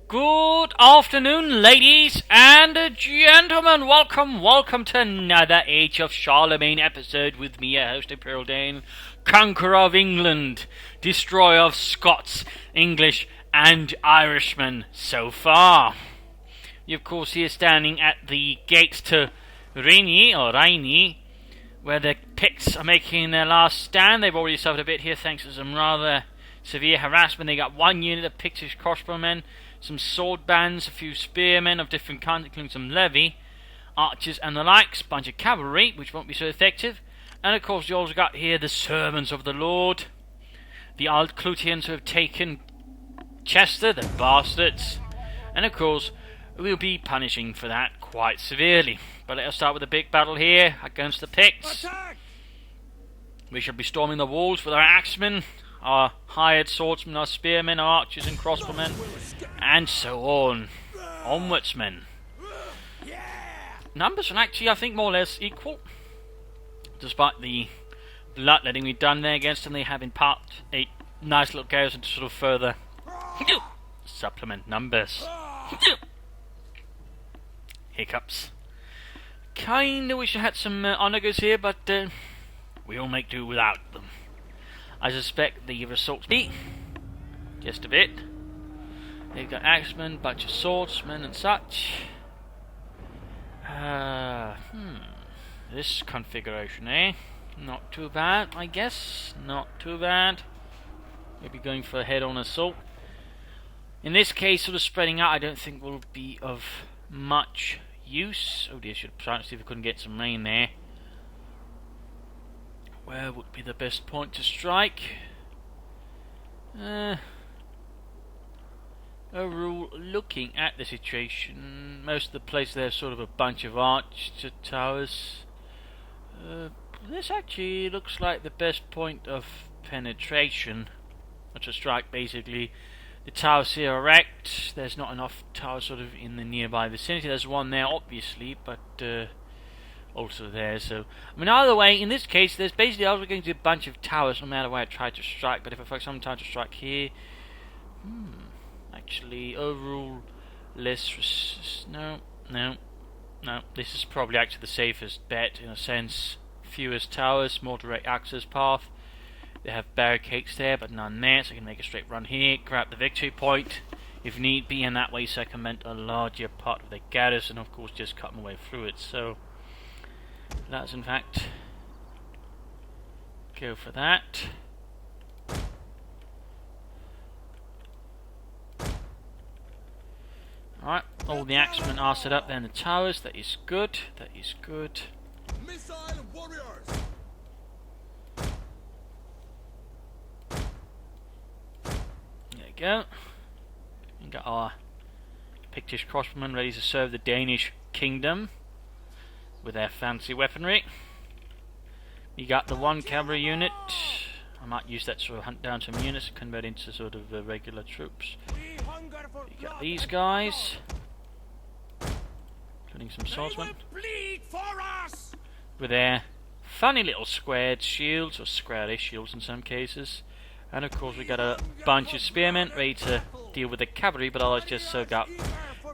Good afternoon, ladies and gentlemen. Welcome to another Age of Charlemagne episode with me, your host, Imperial Dane, conqueror of England, destroyer of Scots, English, and Irishmen so far. You, of course, here standing at the gates to Rhynie, where the Picts are making their last stand. They've already suffered a bit here thanks to some rather severe harassment. They got one unit of Pictish crossbowmen, some sword bands, a few spearmen of different kinds, including some levy, archers and the likes, bunch of cavalry, which won't be so effective, and of course you also got here the servants of the Lord, the Altclutians who have taken Chester, the bastards, and of course we'll be punishing for that quite severely. But let us start with the big battle here against the Picts. Attack! We shall be storming the walls with our axemen, our hired swordsmen, our spearmen, our archers and crossbowmen, and so on. Onwards, men. Numbers are actually, I think, more or less equal. Despite the bloodletting we've done there against them, they have in part a nice little garrison to sort of further supplement numbers. Hiccups. Kinda wish I had some onagers here, but we'll make do without them. I suspect the results be just a bit. They've got axemen, bunch of swordsmen and such. This configuration, eh? Not too bad, I guess. Not too bad. Maybe going for a head-on assault. In this case, sort of spreading out, I don't think will be of much use. Oh dear, should try to see if we couldn't get some rain there. Where would be the best point to strike? Overall, looking at the situation, most of the places there's sort of a bunch of arched towers. This actually looks like the best point of penetration. Or to strike, basically. The towers here are wrecked. There's not enough towers sort of in the nearby vicinity. There's one there, obviously, but also there. So, I mean, either way, in this case, there's basically also going to be a bunch of towers no matter where I try to strike. But if I focus on time to strike here, actually, overall, less. No. This is probably actually the safest bet in a sense. Fewest towers, more direct access path. They have barricades there, but none there, so I can make a straight run here, grab the victory point if need be, and that way circumvent a larger part of the garrison, of course, just cut my way through it. So let's in fact go for that. Alright, all the axemen are set up there in the towers. That is good. That is good. Missile warriors! There we go. We got our Pictish crossbowmen ready to serve the Danish kingdom with their fancy weaponry. You got the one cavalry unit. I might use that to sort of hunt down some units and convert into sort of regular troops. You got these guys, including some swordsmen, with their funny little squared shields, or squarish shields in some cases. And of course we got a bunch of spearmen ready to deal with the cavalry, but I'll just soak up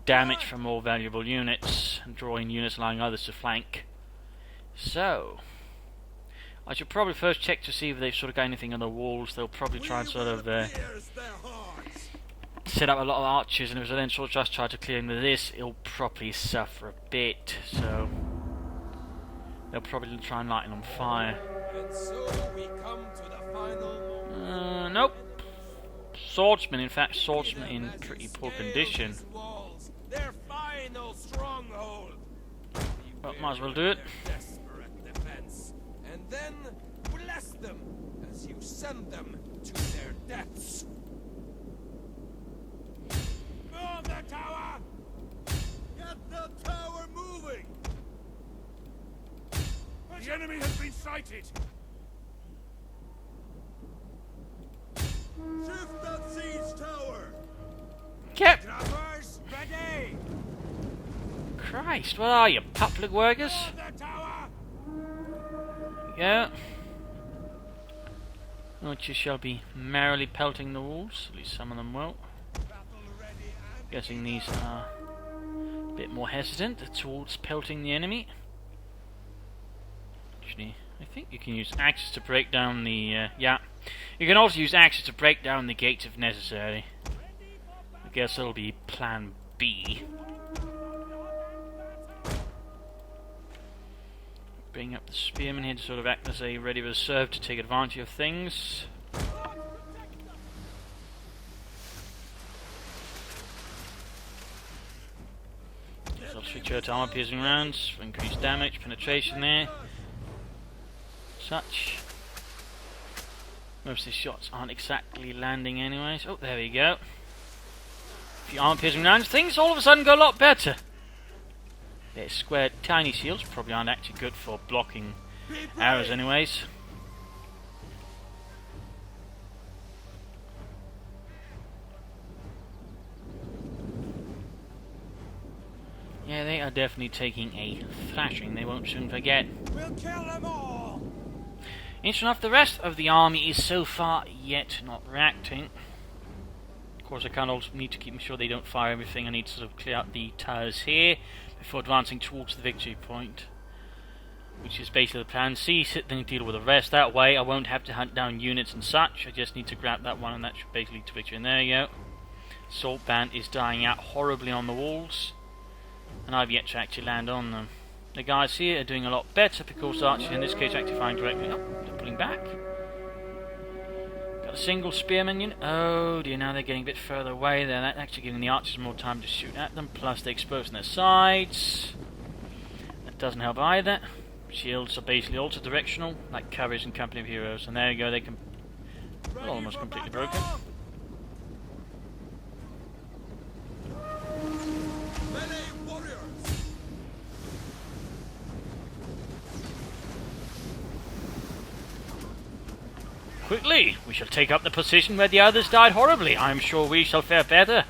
damage from more valuable units and drawing units allowing others to flank. So I should probably first check to see if they've sort of got anything on the walls. They'll probably try and sort of set up a lot of archers, and if I then sort of just try to clear them with this, it'll probably suffer a bit. So they'll probably try and light it on fire. And so we come to the final. Nope. Swordsmen, in fact, swordsmen in pretty poor condition. Their final stronghold. But might as well do it. Desperate defense, and then bless them as you send them to their deaths. Move the tower! Get the tower moving! The enemy has been sighted. Shift that siege tower! Yep. Trappers, ready! Christ, what are you, public workers? Move the tower! Yeah. Which you shall be merrily pelting the walls, at least some of them will. Battle ready and Guessing these are a bit more hesitant towards pelting the enemy. Actually, I think you can use axes to break down the... yeah. You can also use axes to break down the gates if necessary. I guess that'll be plan B. Bring up the spearmen here to sort of act as a ready reserve to take advantage of things. I'll switch over to armor piercing rounds for increased damage, penetration there. Such. Most of the shots aren't exactly landing anyways. Oh, there we go. A few armor piercing rounds, things all of a sudden go a lot better. Their square tiny shields probably aren't actually good for blocking arrows anyways. Yeah, they are definitely taking a thrashing, they won't soon forget. We'll kill them all. Interesting enough, the rest of the army is so far yet not reacting. Of course, I kind of also need to keep sure they don't fire everything. I need to sort of clear out the towers here before advancing towards the victory point, which is basically the plan. C, sit there and deal with the rest. That way I won't have to hunt down units and such. I just need to grab that one and that should basically lead to victory. And there you go. Salt band is dying out horribly on the walls, and I've yet to actually land on them. The guys here are doing a lot better because archers in this case actually firing directly. Oh, they're pulling back. Got a single spearman unit. Oh dear, now they're getting a bit further away. They're actually giving the archers more time to shoot at them, plus they're exposing their sides. That doesn't help either. Shields are basically also directional, like cavalry and company of heroes. And there you go, they can almost completely broken. Quickly, we shall take up the position where the others died horribly. I am sure we shall fare better,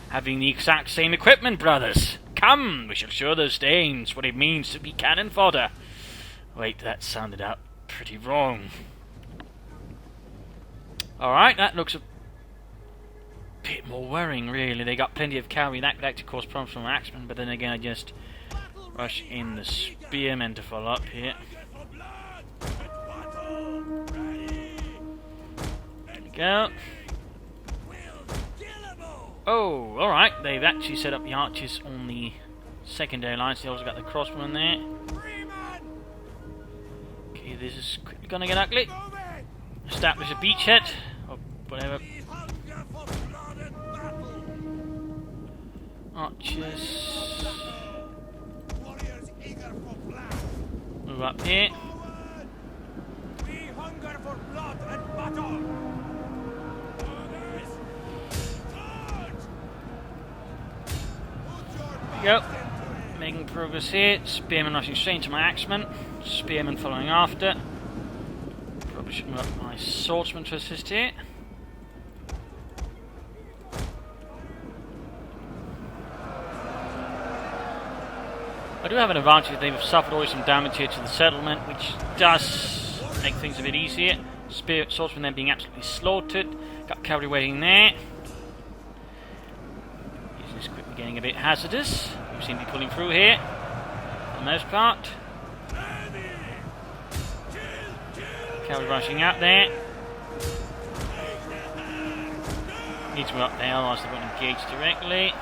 having the exact same equipment, brothers. Come, we shall show those Danes what it means to be cannon fodder. Wait, that sounded out pretty wrong. Alright, that looks a bit more worrying, really. They got plenty of cavalry. That could actually cause problems from axemen, but then again, I just rush in the spearmen to follow up here. Go. Oh, alright. They've actually set up the archers on the secondary line, so they also got the crossbowmen there. Okay, this is quickly gonna get ugly. Establish a beachhead, or whatever. Archers. Move up here. Go. Making progress here. Spearman rushing straight into my axeman. Spearman following after. Probably should move up my swordsman to assist here. I do have an advantage. They've suffered already some damage here to the settlement, which does make things a bit easier. Swordsman then being absolutely slaughtered. Got cavalry waiting there. This is quickly getting a bit hazardous. We seem to be pulling through here, for the most part. Cavalry rushing out there. Need to move up there, otherwise they won't engage directly.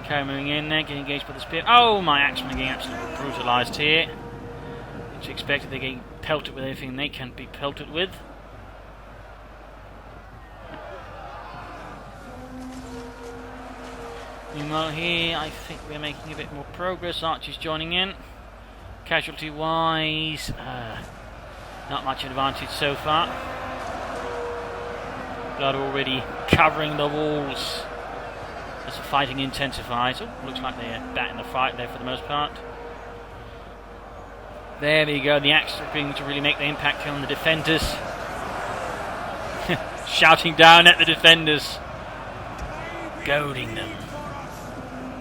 Cavalry moving in there, getting engaged by the spear. Oh, my axemen are getting absolutely brutalised here. Which expected, they're getting pelted with everything they can be pelted with. Meanwhile here, I think we're making a bit more progress. Archers joining in. Casualty wise, not much advantage so far. Blood already covering the walls as the fighting intensifies. Oh, looks like they're back in the fight there for the most part. There we go, the axes are beginning to really make the impact here on the defenders. Shouting down at the defenders. Goading them.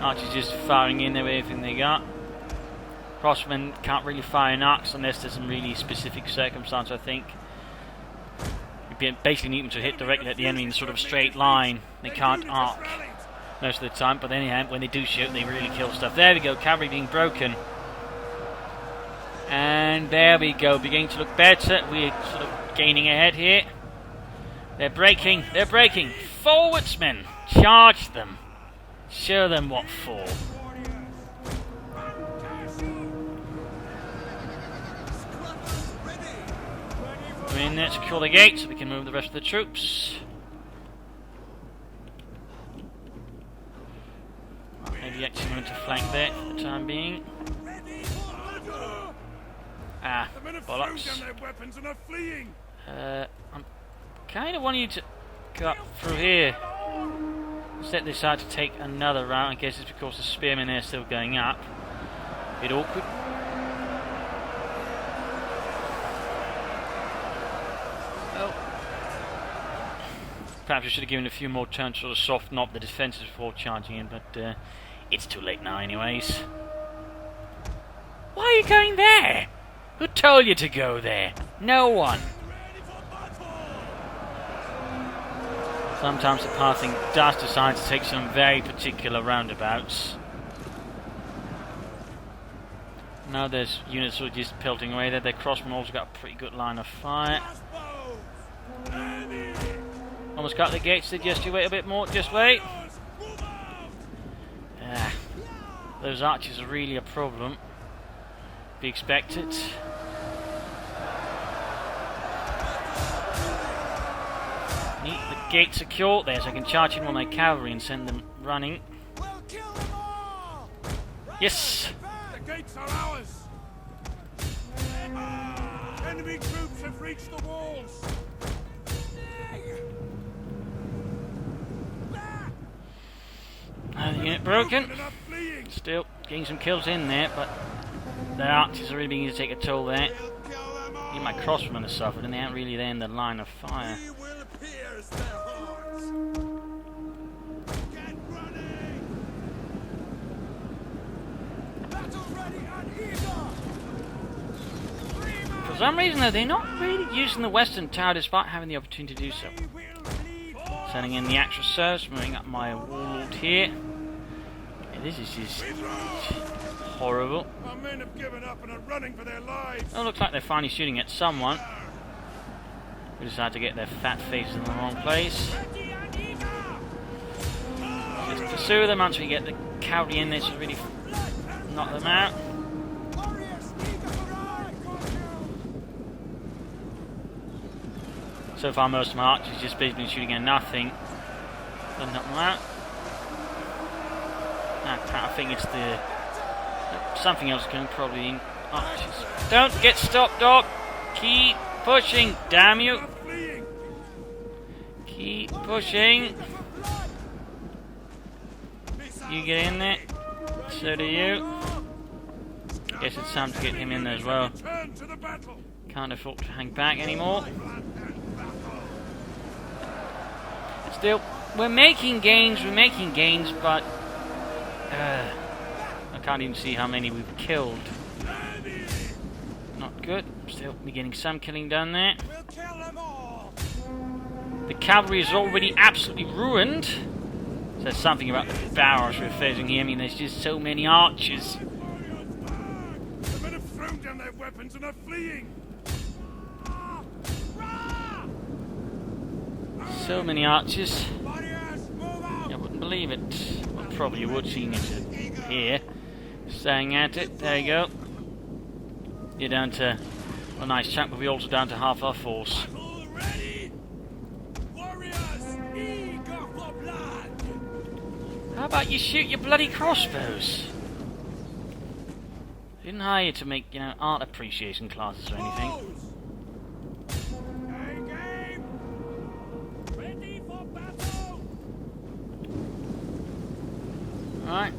Archers just firing in there with everything they got. Crossmen can't really fire an axe unless there's some really specific circumstance, I think. You basically need them to hit directly at the enemy in sort of a straight line. They can't arc most of the time, but then when they do shoot, they really kill stuff. There we go, cavalry being broken. And there we go, beginning to look better. We're sort of gaining ahead here. They're breaking, they're breaking. Forwardsmen, charge them. Show them what for. We're in there, secure the gate so we can move the rest of the troops. Maybe actually going to flank there for the time being. Ah, bollocks. I'm kind of wanting you to go up through here. Instead they decide to take another route. I guess it's because the spearmen are still going up. A bit awkward. Oh. Perhaps I should have given a few more turns to sort of soften up the defences before charging in, but it's too late now anyways. Why are you going there? Who told you to go there? No one. Sometimes the pathing does decide to take some very particular roundabouts. Now there's units who are just pelting away there. Their crossmen also got a pretty good line of fire. Almost got the gates there, just you wait a bit more, just wait. Those archers are really a problem. Be expected. Need the gate secure there so I can charge in all my cavalry and send them running. Yes! The gates are ours! Enemy troops have reached the walls! Another unit broken. Still getting some kills in there, but the archers are really beginning to take a toll there. Even my crossmen have suffered, and they aren't really there in the line of fire. For some reason, though, they're not really using the western tower despite having the opportunity to do so. Sending in the actual service, moving up my warlord here. Yeah, this is just horrible. Our men have given up and are running for their lives. Oh, looks like they're finally shooting at someone. We decide to get their fat faces in the wrong place. Just pursue them once we get the cavalry in there to really knock them out. So far most of my archers just basically shooting at nothing. Doesn't knock them out. I think it's the something else going probably in archers. Don't get stopped up! Keep pushing, damn you! Keep pushing. You get in there. So do you. Guess it's time to get him in there as well. Can't afford to hang back anymore. Still, we're making gains, but I can't even see how many we've killed. Not good. Still, we're getting some killing done there. The cavalry is already absolutely ruined. Says something about the barrage we're facing here. I mean, there's just so many archers. The men have thrown down their weapons and are fleeing. So many archers. I wouldn't believe it. Well, probably you would, seeing it here. Staying at it. There you go. You're down to a nice chunk, but we're also down to half our force. How about you shoot your bloody crossbows? Didn't hire you to make, art appreciation classes or anything. Alright.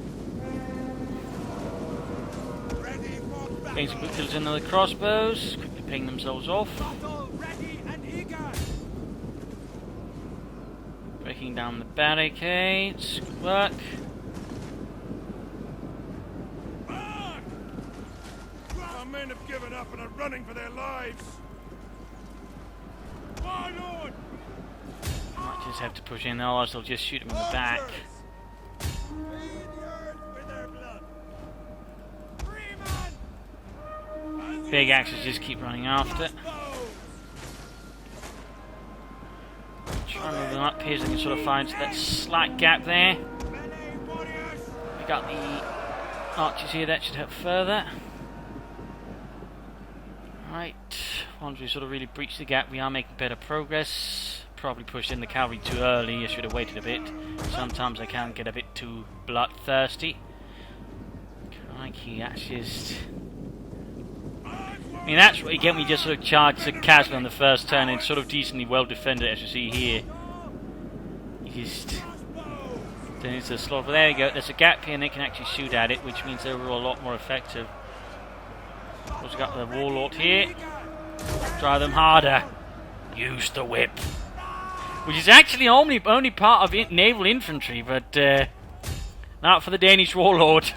Getting some quick kills in the crossbows, quickly ping themselves off. Breaking down the barricades. Good work. Our men have given up and are running for their lives. Might just have to push in, otherwise they'll just shoot him in the back. Big axes just keep running after. Try and move them up here so they can sort of find that slight gap there. We got the archers here, that should help further. Right, once we sort of really breach the gap, we are making better progress. Probably pushed in the cavalry too early, I should have waited a bit. Sometimes I can get a bit too bloodthirsty. Crikey, that's just... I mean, that's what you get when you just sort of charge the castle on the first turn and it's sort of decently well defended, as you see here. You just... Then it's a slaughter. There you go, there's a gap here and they can actually shoot at it, which means they're a lot more effective. Also got the warlord here. Try them harder. Use the whip. Which is actually only part of naval infantry, but not for the Danish warlord.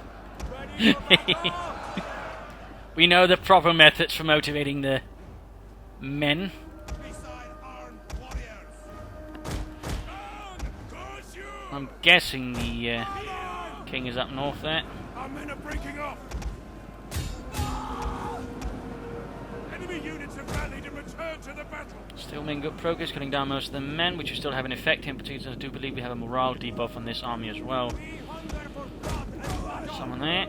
We know the proper methods for motivating the men. I'm guessing the king is up north there. Our men are breaking off. Enemy units have rallied and returned to the battle. Still making good progress, cutting down most of the men, which will still have an effect. In particular, I do believe we have a morale debuff on this army as well. Someone there.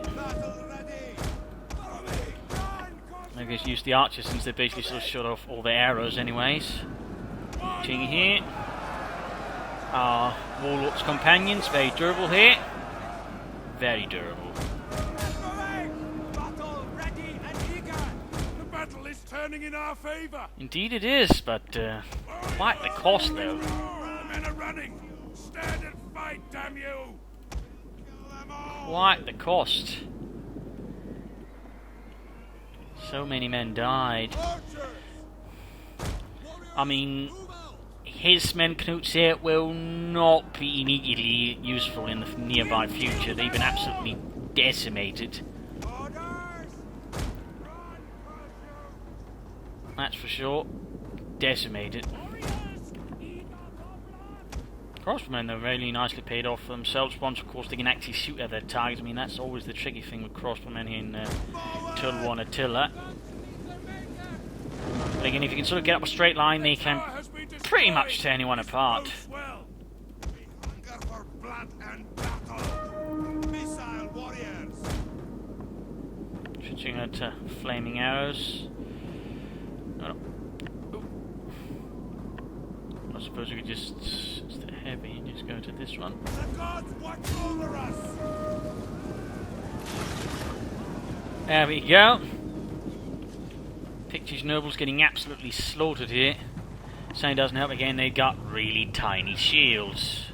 I guess use the archers since they basically sort of shut off all the arrows anyways. King here. Our warlord's companions, very durable here. Very durable. The battle is turning in our favor. Indeed it is, but quite the cost though. The men are running. Stand and fight, damn you! Quite the cost. So many men died. I mean, his men, Knut's here, will not be immediately useful in the nearby future. They've been absolutely decimated. That's for sure. Decimated. Crossbowmen, they're really nicely paid off for themselves. Once, of course, they can actually shoot at their targets. I mean, that's always the tricky thing with crossbowmen here in Attila 1 Attila. But again, if you can sort of get up a straight line, they can pretty much tear anyone apart. Switching her to flaming arrows. Oh. I suppose we could just, it's the heavy, and just go to this one. The gods watch over us. There we go. Picts nobles getting absolutely slaughtered here. Same doesn't help again, they got really tiny shields.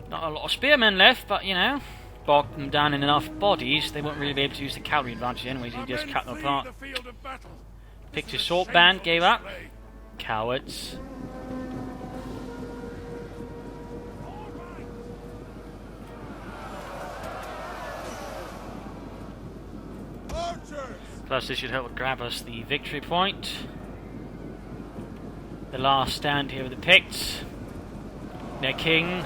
Not a lot of spearmen left, but you know, bogged them down in enough bodies, they won't really be able to use the cavalry advantage anyways, you just cut them apart. Picts assault band gave up. Cowards. Plus this should help grab us the victory point. The last stand here with the Picts. Their king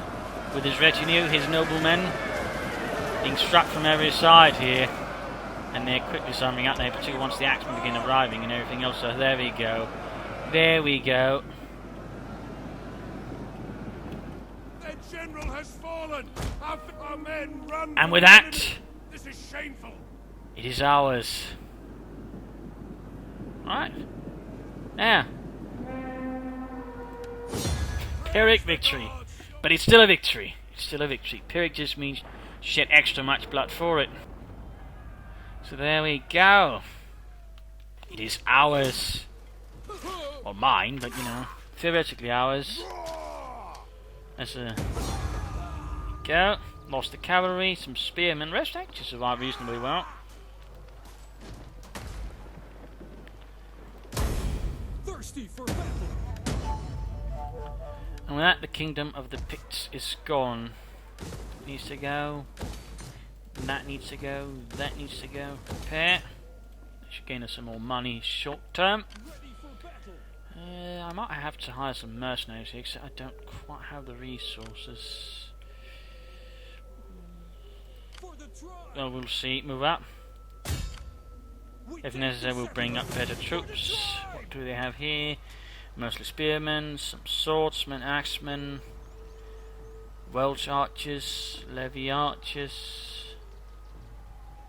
with his retinue, his noblemen, being struck from every side here. And they're quickly summing up there, particularly once the axemen begin arriving and everything else. So there we go. There we go. Their general has fallen. Our men run. And with that, this is shameful. It is ours. Alright. Yeah. Pyrrhic victory. But it's still a victory. It's still a victory. Pyrrhic just means shed extra much blood for it. So there we go. It is ours. Well, mine, but you know, theoretically ours. That's a go. Lost the cavalry, some spearmen. Rest actually survived reasonably well. Thirsty for battle. And with that, the kingdom of the Picts is gone. Needs to go. That needs to go. That needs to go. Repair. Should gain us some more money short term. I might have to hire some mercenaries here because I don't quite have the resources. Well, we'll see. Move up. If necessary, we'll bring up better troops. What do they have here? Mostly spearmen, some swordsmen, axemen, Welsh archers, Levy archers.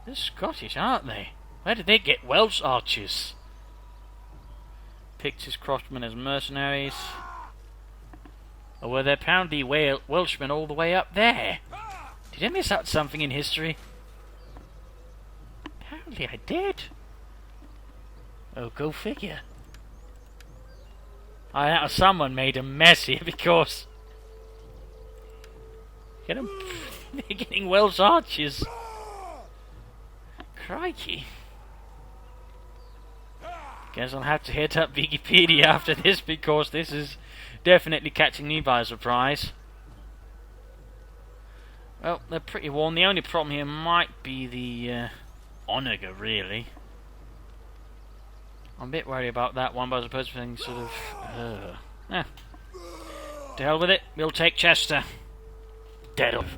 They're Scottish, aren't they? Where did they get Welsh archers? Picts crossmen as mercenaries. Or were there apparently Welshmen all the way up there? Did I miss out something in history? Apparently I did. Oh, go figure. Someone made a mess here because... Get them. They're getting Welsh archers. Crikey. Guess I'll have to hit up Wikipedia after this because this is definitely catching me by surprise. Well, they're pretty worn. The only problem here might be the onager, really. I'm a bit worried about that one, but I suppose things sort of... To hell with it, we'll take Chester. Dead off.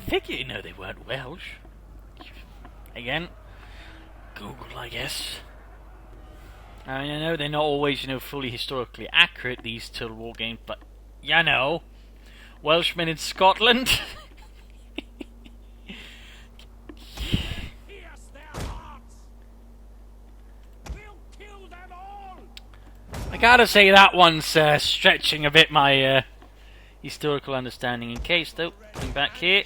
Figure, you know, they weren't Welsh. Again, Google, I guess. I mean, I know they're not always, you know, fully historically accurate, these Total War games, but, you know, Welshmen in Scotland. I gotta say that one's stretching a bit my historical understanding. In case, though, coming back here.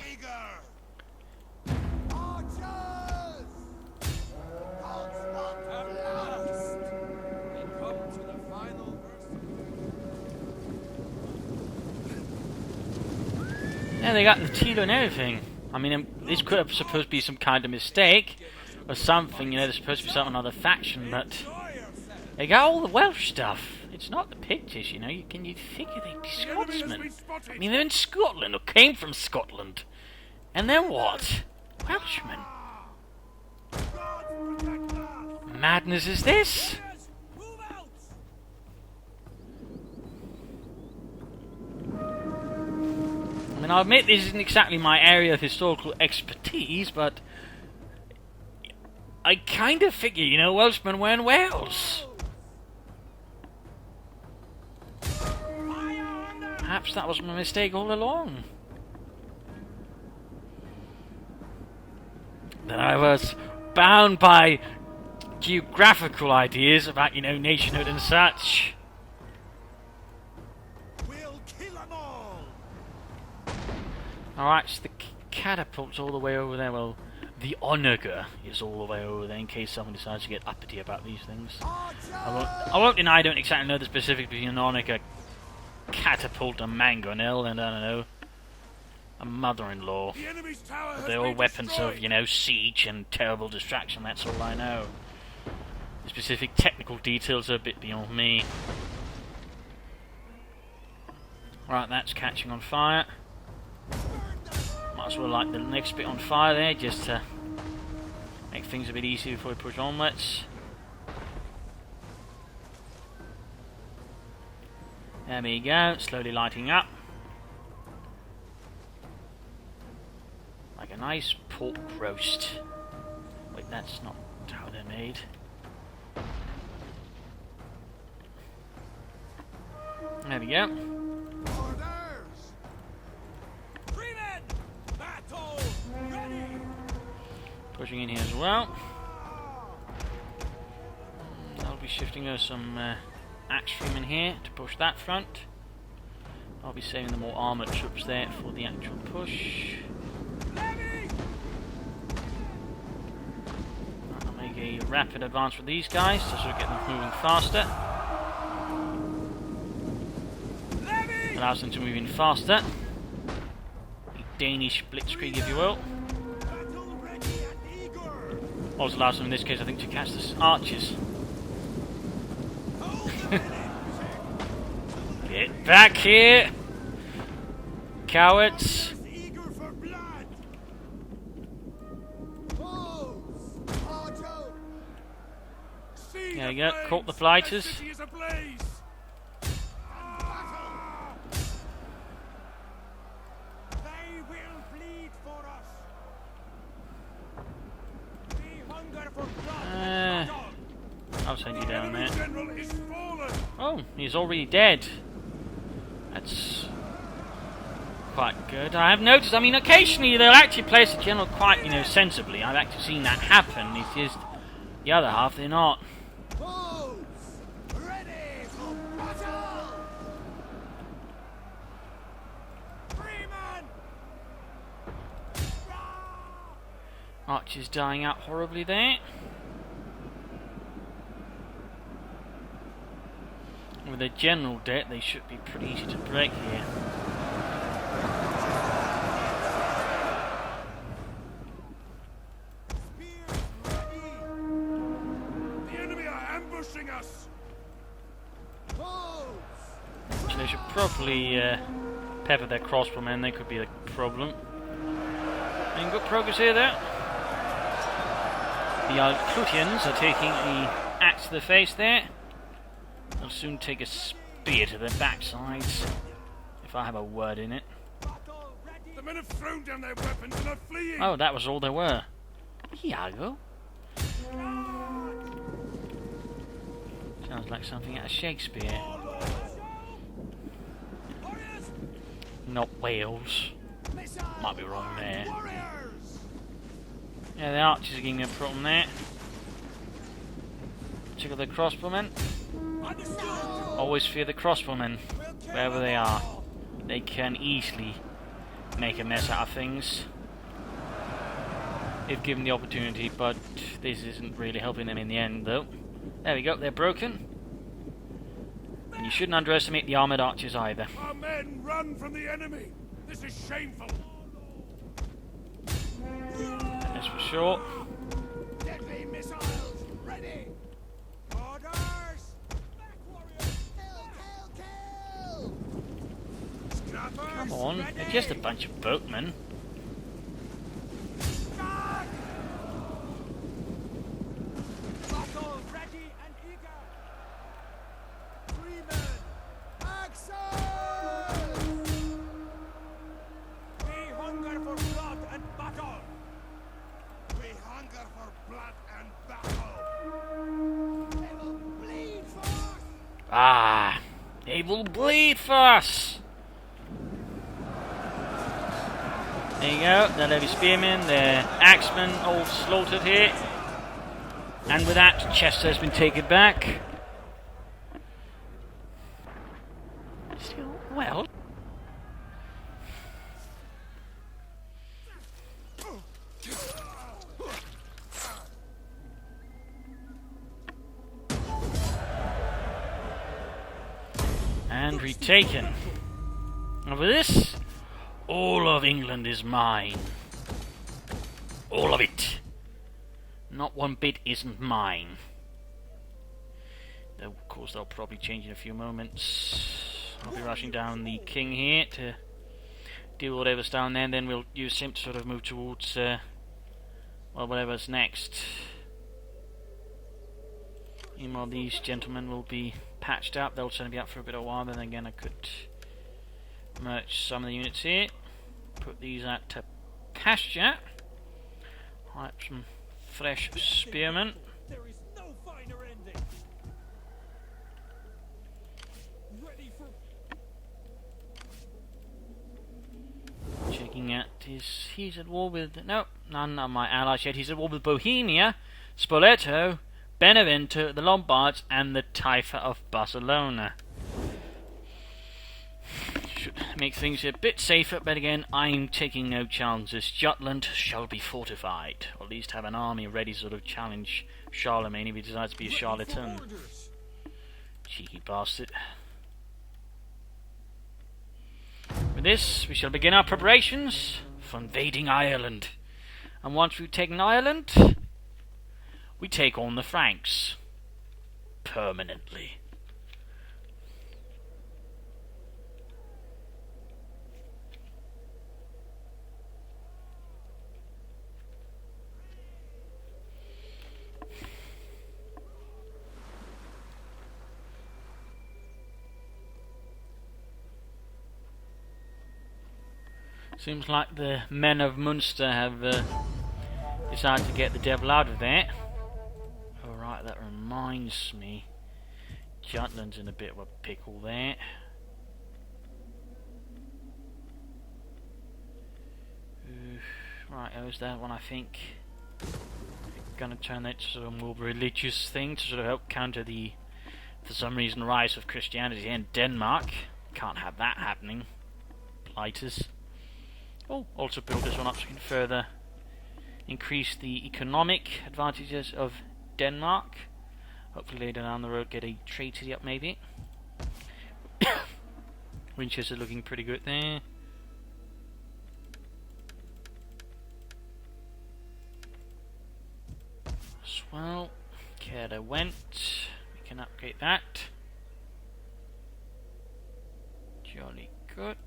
Yeah, they got the Tilo and everything. I mean, this could have supposed to be some kind of mistake or something. You know, there's supposed to be some other faction, but they got all the Welsh stuff. It's not the Picts, you know. You figure they'd be Scotsmen. I mean, they're in Scotland or came from Scotland, and then what? Welshmen. Madness is this? I mean, I admit this isn't exactly my area of historical expertise, but I kind of figure, you know, Welshmen were in Wales. Perhaps that was my mistake all along. That I was bound by geographical ideas about, you know, nationhood and such. Alright, so the catapult's all the way over there. Well, the onager is all the way over there in case someone decides to get uppity about these things. I won't deny I don't exactly know the specifics between an onager, catapult, a mangonel, and I don't know, a mother-in-law. They're all weapons of, you know, siege and terrible distraction, that's all I know. The specific technical details are a bit beyond me. Right, that's catching on fire. Might as well light the next bit on fire there, just to make things a bit easier before we push onwards. There we go, slowly lighting up. Like a nice pork roast. Wait, that's not how they're made. There we go. Pushing in here as well. I'll be shifting over some axe freemen here to push that front. I'll be saving the more armoured troops there for the actual push. I'll make a rapid advance with these guys to sort of get them moving faster. Allows them to move in faster. A Danish blitzkrieg, if you will. Also allows them in this case, I think, to catch the archers. Get back here! Cowards! Eager for blood. See There the you go, flames. caught the flighters. The city is ablaze. They will bleed for us. We hunger for blood. I'll send you down there. The general is fallen. Oh, he's already dead. That's quite good. I have noticed, I mean, occasionally they'll actually place the general quite, sensibly. I've actually seen that happen. It's just the other half, they're not. Ready for battle. Freeman. Archer's dying out horribly there. With a general debt, they should be pretty easy to break here. Spears ready. The enemy are ambushing us. So they should probably pepper their crossbowmen. They could be a problem. Making good progress here, though. The Alclutians are taking the axe to the face there. They'll soon take a spear to their backsides, if I have a word in it. The men have thrown down their weapons and are fleeing. Oh, that was all there were. Iago? Sounds like something out of Shakespeare. Not Wales. Might be wrong there. Yeah, the archers are giving me a problem there. Check out the crossbowmen. Always fear the crossbowmen, wherever they are. They can easily make a mess out of things if given the opportunity, but this isn't really helping them in the end, though. There we go, they're broken. And you shouldn't underestimate the armoured archers either. Our men run from the enemy. This is shameful. That's for sure. Deadly missiles ready. Orders. Back warriors. Kill. Scrappers. Come on, ready. they're just a bunch of boatmen. Back. Battle ready and eager. Freemen. Action. We hunger for blood and battle. We hunger for blood and battle. They will bleed for us. Ah, they will bleed for us. There you go, the heavy spearmen, the axemen all slaughtered here. And with that, Chester has been taken back. Still, well. And retaken. And with this, all of England is mine. All of it. Not one bit isn't mine. Though, of course, they'll probably change in a few moments. I'll be rushing down the king here to deal with whatever's down there, and then we'll use him to sort of move towards, well, whatever's next. Meanwhile, these gentlemen will be patched up. They'll certainly be up for a bit of a while, but then again I could merge some of the units here. Put these out to pasture. Hype some fresh spearmen. There is no finer ending. Ready for Checking out he's at war with none of my allies yet. He's at war with Bohemia, Spoleto, Benevento, the Lombards, and the Taifa of Barcelona. Should make things a bit safer, but again, I'm taking no chances. Jutland shall be fortified, or at least have an army ready to sort of challenge Charlemagne if he decides to be a charlatan. Cheeky bastard. With this, we shall begin our preparations for invading Ireland. And once we've taken Ireland, we take on the Franks. Permanently. Seems like the men of Munster have decided to get the devil out of there. Alright, that reminds me. Jutland's in a bit of a pickle there. Right, how's that one, I think. Gonna turn that to sort of a more religious thing to sort of help counter the, for some reason, rise of Christianity in Denmark. Can't have that happening. Blighters. Oh, also build this one up so we can further increase the economic advantages of Denmark. Hopefully later down the road get a trade city up maybe. Winchester looking pretty good there. As well. Kerda went. We can upgrade that. Jolly good.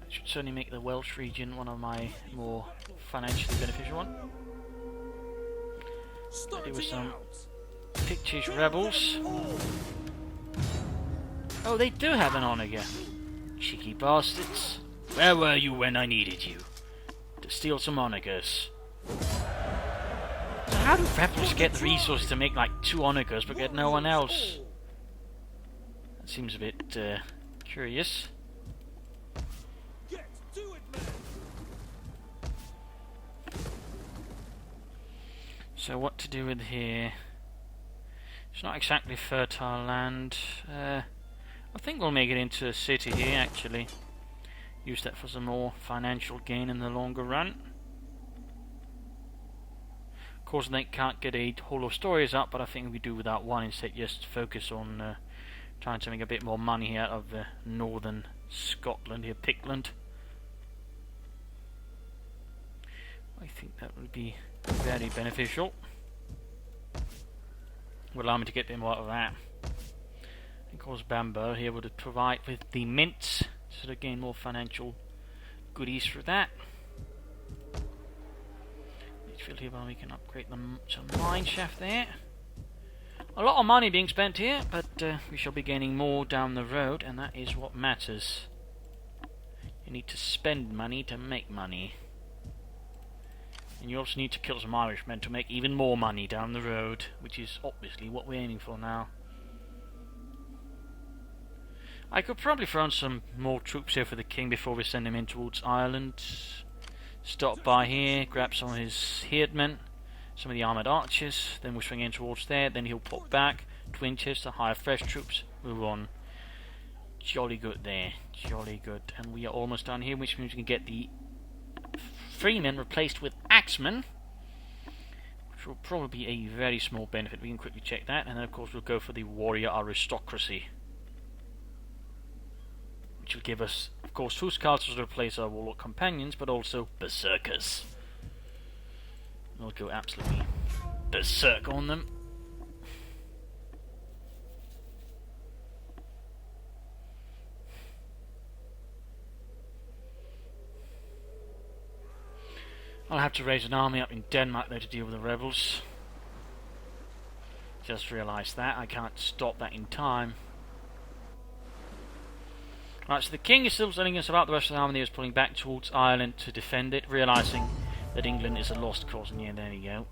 Should certainly make the Welsh region one of my more financially beneficial one. There were some Pictish rebels. Oh, they do have an onager. Cheeky bastards. Where were you when I needed you? To steal some onagers. So how do rebels get the resources to make like 2 onagers but get no one else? That seems a bit curious. So what to do with here? It's not exactly fertile land. I think we'll make it into a city here actually. Use that for some more financial gain in the longer run. Of course they can't get a whole of stories up, but I think we do without one instead. Just focus on trying to make a bit more money out of northern Scotland here, Pictland. I think that would be very beneficial. Will allow me to get a bit more out of that. Of course, Bamber here would provide with the mints, so to gain more financial goodies for that. Field here, well, we can upgrade some mine shaft there. A lot of money being spent here, but we shall be gaining more down the road, and that is what matters. You need to spend money to make money. And you also need to kill some Irishmen to make even more money down the road, which is obviously what we're aiming for now. I could probably throw in some more troops here for the king before we send him in towards Ireland. Stop by here, grab some of his herdmen, some of the armoured archers, then we'll swing in towards there, then he'll pop back to Winchester, hire fresh troops, move on. Jolly good there, jolly good. And we are almost done here, which means we can get the freemen replaced with axemen, which will probably be a very small benefit. We can quickly check that, and then of course we'll go for the warrior aristocracy, which will give us, of course, Huscarls to replace our warlock companions, but also berserkers. We'll go absolutely berserk on them. I'll have to raise an army up in Denmark though to deal with the rebels. Just realised that. I can't stop that in time. Right, so the king is still telling us about the rest of the army that is pulling back towards Ireland to defend it, realising that England is a lost cause. And yeah, there we go.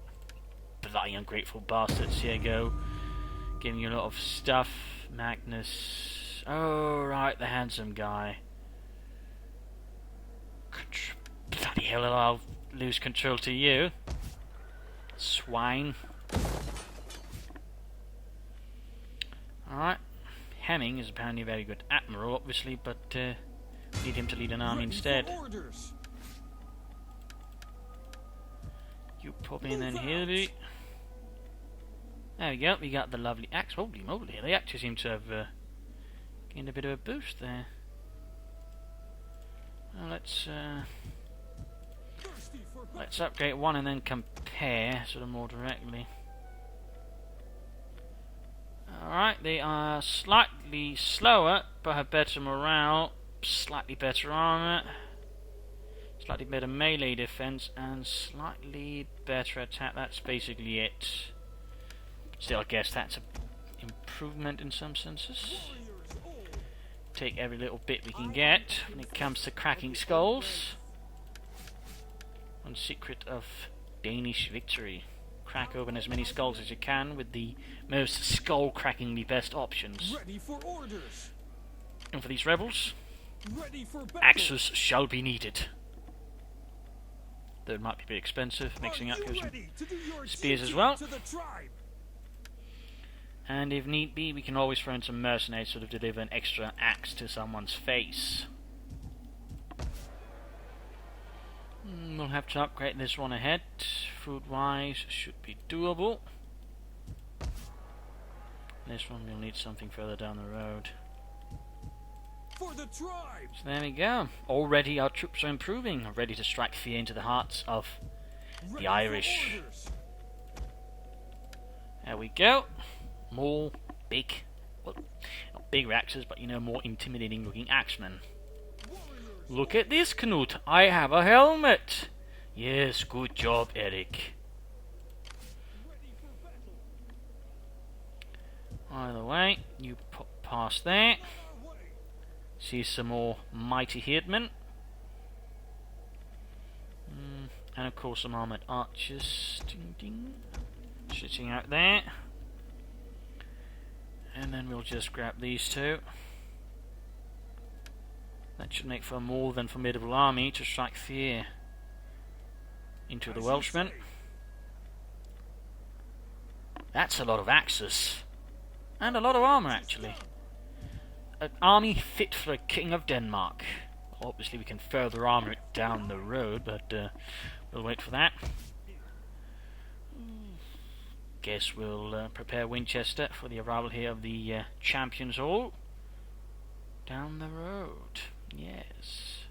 Bloody ungrateful bastards. Here you go. Giving you a lot of stuff. Magnus. Oh, right, the handsome guy. Bloody hell, I'll lose control to you. Swine. Alright. Hemming is apparently a very good admiral, obviously, but need him to lead an army instead. You pop in then here, There we go, we got the lovely axe. Holy moly, they actually seem to have gained a bit of a boost there. Well, let's upgrade one and then compare sort of more directly. Alright, they are slightly slower, but have better morale, slightly better armor, slightly better melee defense, and slightly better attack. That's basically it. Still, I guess that's an improvement in some senses. take every little bit we can get when it comes to cracking skulls. One secret of Danish victory. Crack open as many skulls as you can with the most skull-crackingly best options. Ready for orders. And for these rebels, Ready for battle. axes shall be needed. Though it might be a bit expensive, mixing up with some spears as well. And if need be, we can always throw in some mercenaries to sort of deliver an extra axe to someone's face. We'll have to upgrade this one ahead. Food-wise, should be doable. This one we'll need something further down the road. For the tribe. So there we go. Already our troops are improving, ready to strike fear into the hearts of the Irish. There we go. More big, well, not big axes, but you know, more intimidating looking axemen. Look at this, Knut. I have a helmet. Yes, good job, Eric. Either way, you pop past there. See some more mighty headmen. And of course some armoured archers. Ding, ding. Sitting out there. And then we'll just grab these two. That should make for a more than formidable army to strike fear into the Welshmen. That's a lot of axes. And a lot of armour, actually. An army fit for a king of Denmark. Obviously we can further armour it down the road, but we'll wait for that. Guess we'll prepare Winchester for the arrival here of the Champions Hall. Down the road, yes.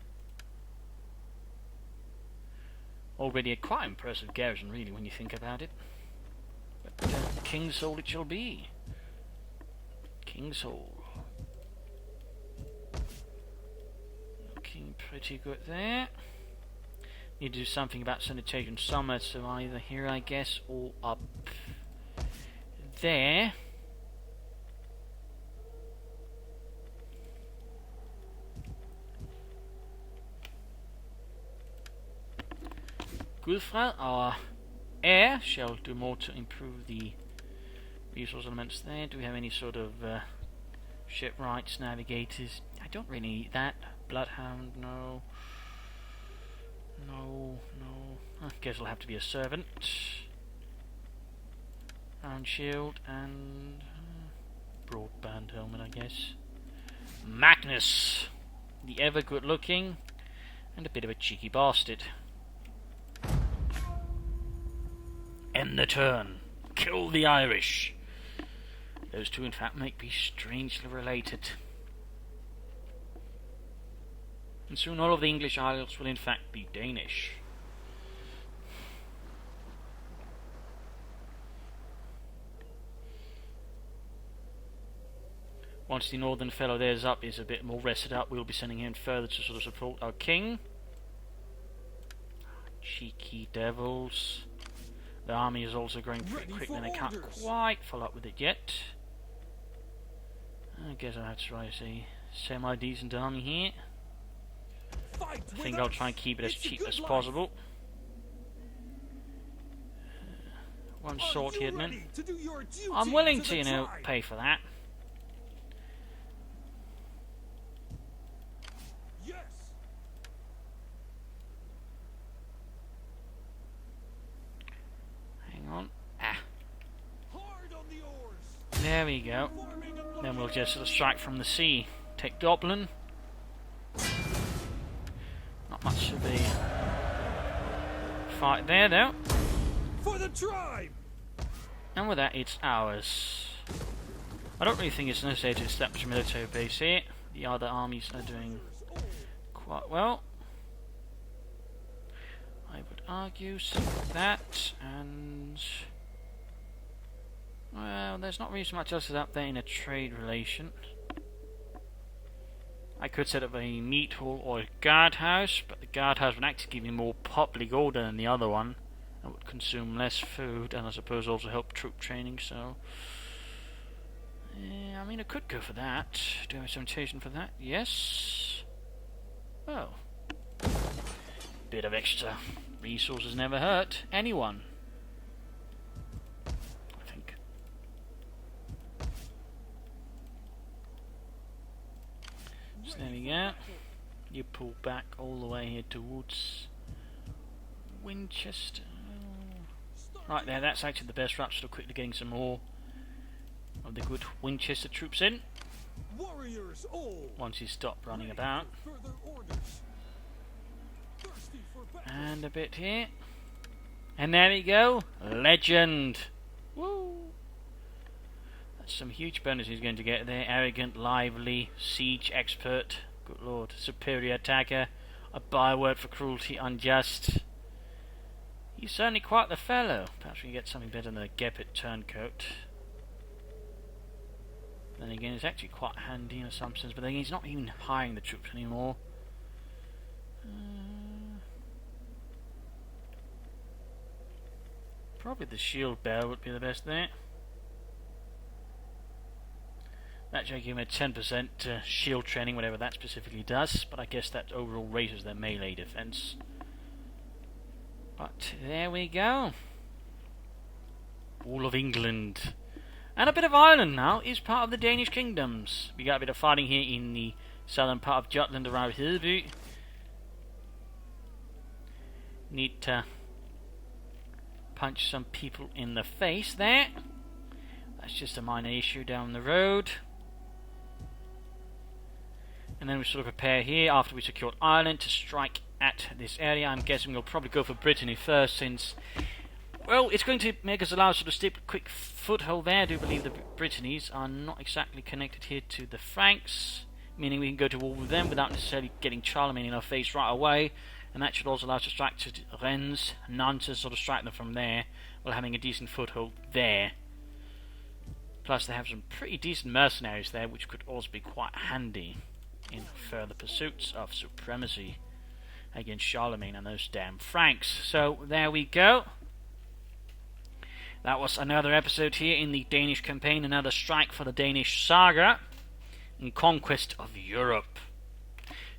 Already a quite impressive garrison, really, when you think about it. But King's Hall it shall be. King's Hall. Looking pretty good there. Need to do something about sanitation somewhere, so either here, I guess, or up there. Gudfred, our heir, shall do more to improve the resource elements there. Do we have any sort of shipwrights, navigators? I don't really need that. Bloodhound, no. No. I guess it'll have to be a servant. Round shield and broadband helmet, I guess. Magnus, the ever good looking and a bit of a cheeky bastard. End the turn. Kill the Irish. Those two in fact might be strangely related. And soon all of the English Isles will in fact be Danish. Once the northern fellow there's up is a bit more rested up, we'll be sending him further to sort of support our king. Cheeky devils. The army is also growing pretty quick and they can't quite follow up with it yet. I guess I'll have to try to say semi-decent army here. I think I'll try and keep it as cheap as possible. One sword headman. I'm willing to, you know, pay for that. Hang on. There we go. Then we'll just sort of strike from the sea. Take Dublin. Not much of a fight there, though. For the tribe. And with that, it's ours. I don't really think it's necessary to establish a military base here. The other armies are doing quite well. I would argue something like that, and well, there's not really so much else up there in a trade relation. I could set up a meat hall or a guardhouse, but the guardhouse would actually give me more public order than the other one. It would consume less food, and I suppose also help troop training, so I mean, I could go for that. Do I have some temptation for that? Yes. Oh. Bit of extra resources never hurt anyone, I think. So there we go. You pull back all the way here towards Winchester. Right there, that's actually the best route. Still quickly getting some more of the good Winchester troops in. Warriors all. Once you stop running about. Further orders. Thirsty for battle. And a bit here. And there we go. Legend. Woo! That's some huge bonus he's going to get there. Arrogant, lively, siege expert. Good lord. Superior attacker. A byword for cruelty, unjust. He's certainly quite the fellow. Perhaps we can get something better than a Gepard turncoat. Then again, it's actually quite handy in some sense, but then he's not even hiring the troops anymore. Probably the shield bearer would be the best there. That should give him a 10% shield training, whatever that specifically does, but I guess that overall raises their melee defense. But there we go. All of England. And a bit of Ireland now is part of the Danish kingdoms. We got a bit of fighting here in the southern part of Jutland around Hedeby. Need to punch some people in the face there. That's just a minor issue down the road. And then we sort of prepare here after we secured Ireland to strike at this area. I'm guessing we'll probably go for Brittany first, since, well, it's going to make us allow us to stick a quick foothold there. I do believe the Brittanies are not exactly connected here to the Franks, meaning we can go to war with them without necessarily getting Charlemagne in our face right away. And that should also allow us to strike to Rennes, Nantes, sort of strike them from there, while having a decent foothold there. Plus they have some pretty decent mercenaries there, which could also be quite handy in further pursuits of supremacy against Charlemagne and those damn Franks. So there we go. That was another episode here in the Danish campaign, another strike for the Danish saga and conquest of Europe.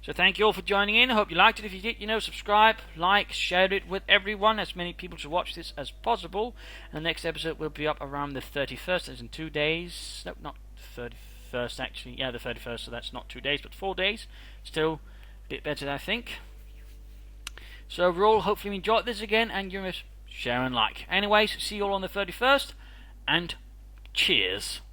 So thank you all for joining in. I hope you liked it. If you did, subscribe, like, share it with everyone, as many people to watch this as possible. And the next episode will be up around the 31st. That's in 2 days. No, not 31st actually. Yeah, the 31st, so that's not 2 days, but 4 days. Still a bit better, I think. So overall, hopefully you enjoyed this again, and you must share and like. Anyways, see you all on the 31st, and cheers.